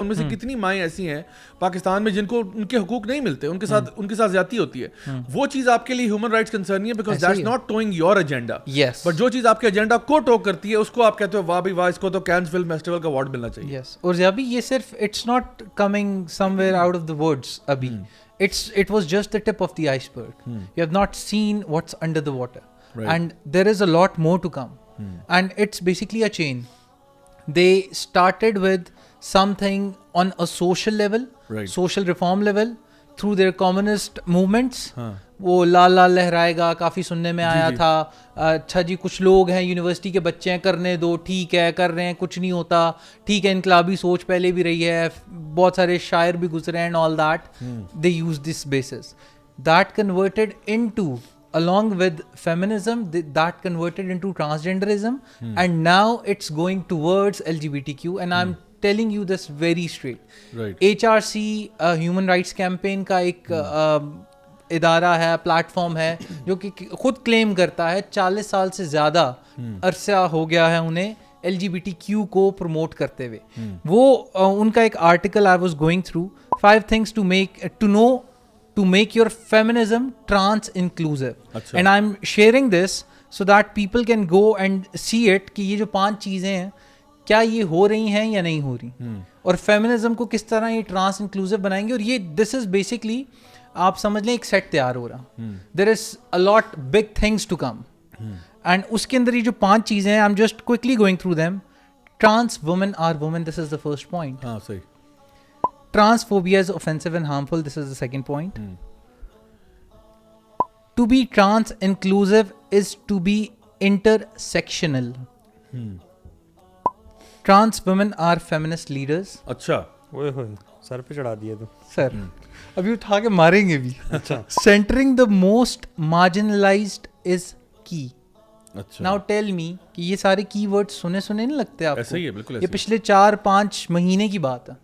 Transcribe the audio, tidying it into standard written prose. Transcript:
उनमें से कितनी माएँ ऐसी हैं पाकिस्तान में जिनको उनके हुकूक नहीं मिलते, उनके साथ ज्यादती होती है। वो चीज आपके लिए ह्यूमन राइट्स कंसर्न नहीं है, because that's not towing your agenda. But जो चीज आपके एजेंडा को टोक करती है उसको आप कहते हो वाह भाई वाह, इसको तो कैन फिल्म फेस्टिवल का अवार्ड मिलना चाहिए। और ज़्यादा ये सिर्फ it's not coming somewhere out of the woods अभी, it was just the tip of the iceberg. You have not seen what's under the water, and there is a lot more to come. And it's basically a chain. They started with something on a social level, social reform level, through their communist movements. वो लाल लाल लहराएगा काफ़ी सुनने में आया था। अच्छा जी, कुछ लोग हैं यूनिवर्सिटी के बच्चे हैं, करने दो, ठीक है कर रहे हैं, कुछ नहीं होता, ठीक है। इनकलाबी सोच पहले भी रही है, बहुत सारे शायर भी गुजरे and all that. They use this basis that converted into along with feminism, that converted into transgenderism, and now it's going towards LGBTQ, and I'm telling you this very straight. HRC human rights campaign का एक इदारा है, platform है, जो कि खुद claim करता है 40 साल से ज़्यादा अरसा हो गया है उन्हें LGBTQ को प्रमोट करते हुए। वो उनका एक article I was going through, 5 things to make your feminism trans inclusive. And I'm sharing this so that people can go and see it कि ये जो 5 चीज़ें हैं क्या ये हो रही हैं या नहीं हो रही, और फेमिनिज्म को किस तरह ये ट्रांस इंक्लूसिव बनाएंगे। और ये दिस इज बेसिकली आप समझ लें एक सेट तैयार हो रहा। There is a lot big things to come, and उसके अंदर ये जो 5 चीज़ें हैं, I am just quickly going through them. Trans women are women, this is the first point. हाँ सही। Transphobia is offensive and harmful. This is the second point. To be trans inclusive is to be intersectional. Trans women are feminist leaders. अच्छा, ओए होए, sir पे चढ़ा दिया तो sir अभी उठा के मारेंगे भी। अच्छा। Centering the most marginalized is key. अच्छा। Now tell me कि ये सारे कीवर्ड्स सुने नहीं लगते आपको? ऐसे ही है, बिल्कुल ऐसे ये पिछले 4-5 महीने की बात है।